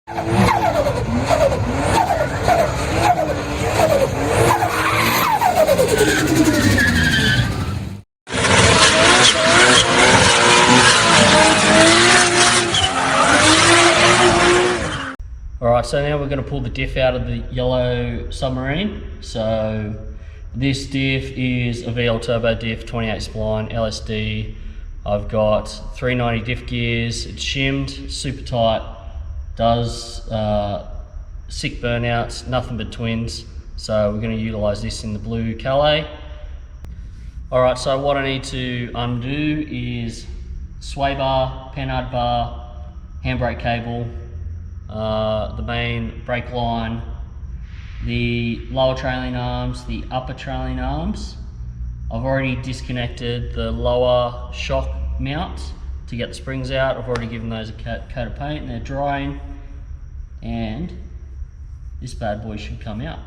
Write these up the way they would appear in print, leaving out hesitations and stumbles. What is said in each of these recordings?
Alright, so now we're going to pull the diff out of the yellow submarine. So this diff is a VL turbo diff, 28 spline, LSD. I've got 390 diff gears, it's shimmed, super tight, does sick burnouts, nothing but twins. So we're going to utilise this in the blue Calais. Alright, so what I need to undo is sway bar, panhard bar, handbrake cable, the main brake line, the lower trailing arms, the upper trailing arms. I've already disconnected the lower shock mounts to get the springs out. I've already given those a coat of paint and they're drying, and this bad boy should come out.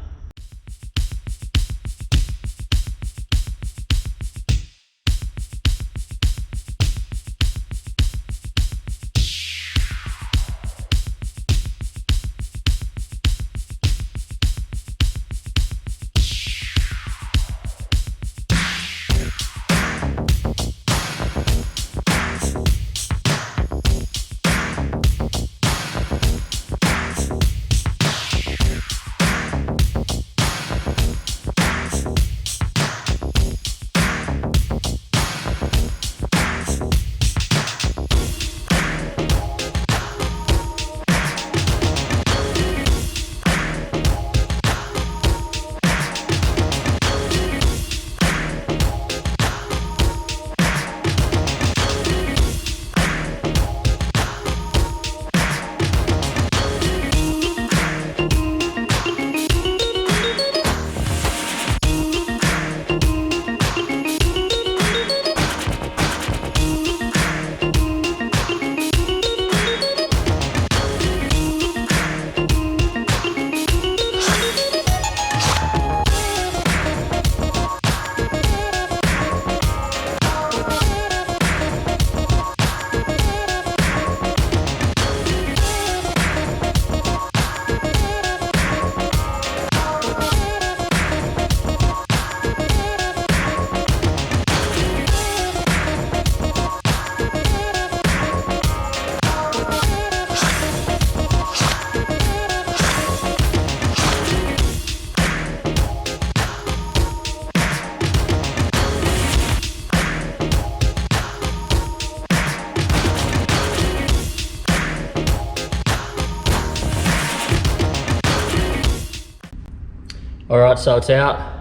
Alright, so it's out.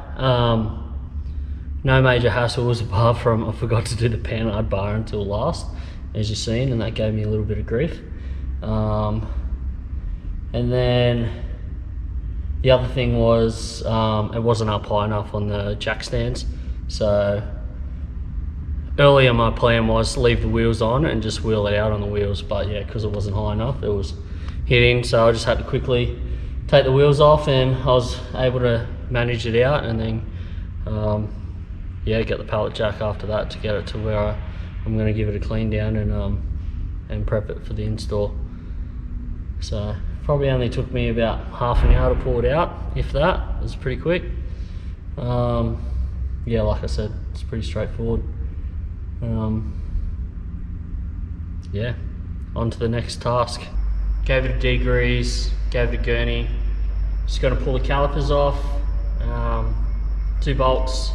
No major hassles apart from I forgot to do the panhard bar until last, as you've seen, and that gave me a little bit of grief. And then the other thing was it wasn't up high enough on the jack stands. So earlier my plan was leave the wheels on and just wheel it out on the wheels, but yeah, because it wasn't high enough, it was hitting, so I just had to quickly take the wheels off, and I was able to manage it out, and then yeah, get the pallet jack after that to get it to where I'm going to give it a clean down and prep it for the install. So probably only took me about half an hour to pull it out, if that. It was pretty quick. Yeah, like I said, it's pretty straightforward. Yeah, on to the next task. Gave it a degrease, gave it a gurney. Just got to pull the calipers off, 2 bolts,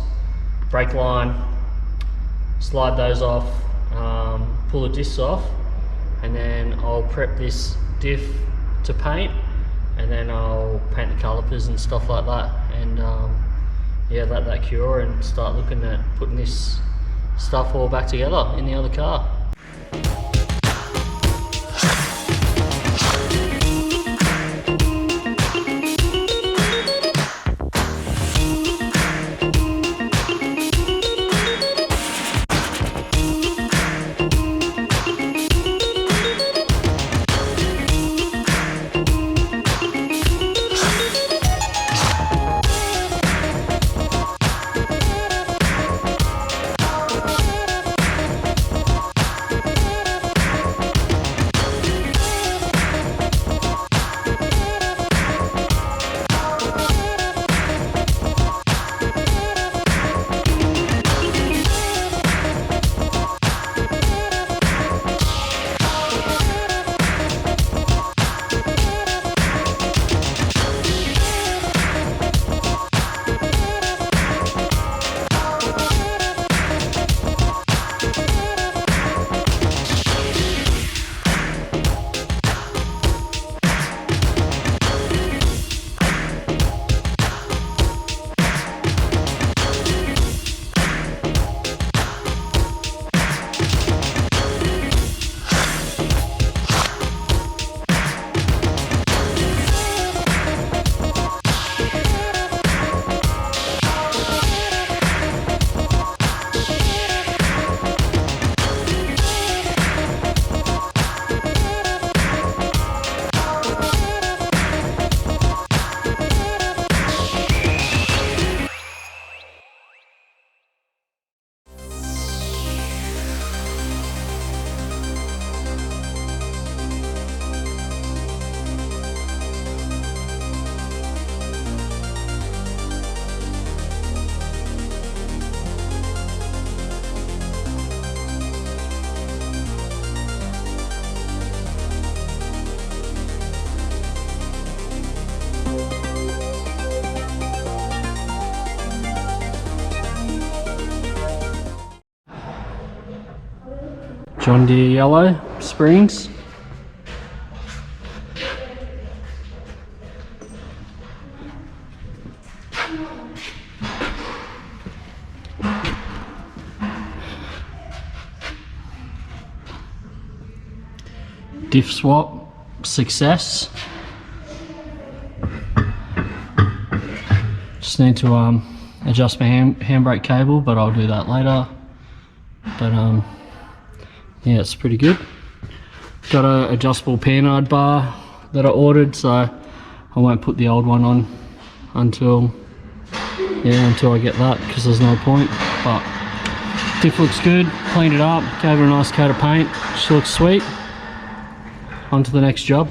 brake line, slide those off, pull the discs off, and then I'll prep this diff to paint, and then I'll paint the calipers and stuff like that, and yeah, let that cure and start looking at putting this stuff all back together in the other car. John Deere yellow springs. Diff swap success. Just need to adjust my handbrake cable, but I'll do that later. But yeah, it's pretty good. Got a adjustable panhard bar that I ordered, so I won't put the old one on until I get that, because there's no point. But diff looks good, cleaned it up, gave her a nice coat of paint. She looks sweet. On to the next job.